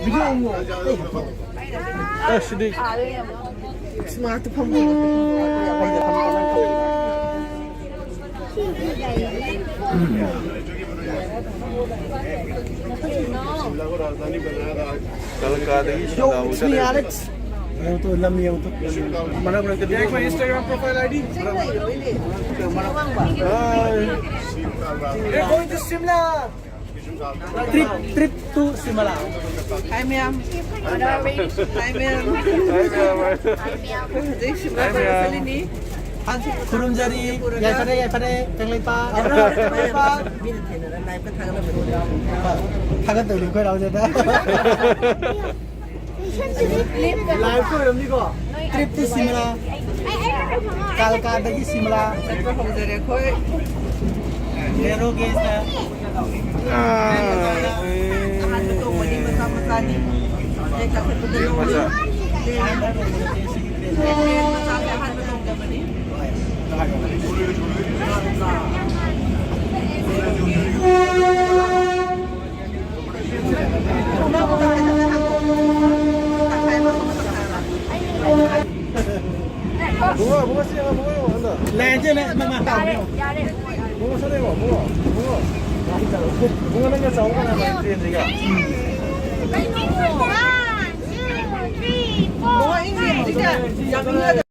비디오 뭐 시디 스마트폰 Calcutta Yo, it's me, Alex. ये तो लम्बी है वो तो मना पड़ा के देख मैं Instagram profile ID We're going to Shimla. Trip to Shimla. Hi ma'am. Hi ma'am. Jadi Shimla kali ini. 구름자리 야파레 갱레파 타가 또 이거 나오잖아 लाइव को हम निको ट्रिप टू शिमला कलकत्ता की शिमला नेरो गेस है 뭐가 쓰냐 뭐가요 한다 레전드 마마 뭐가 사대고 뭐가 생겼어 오거나 말이야 Mga English,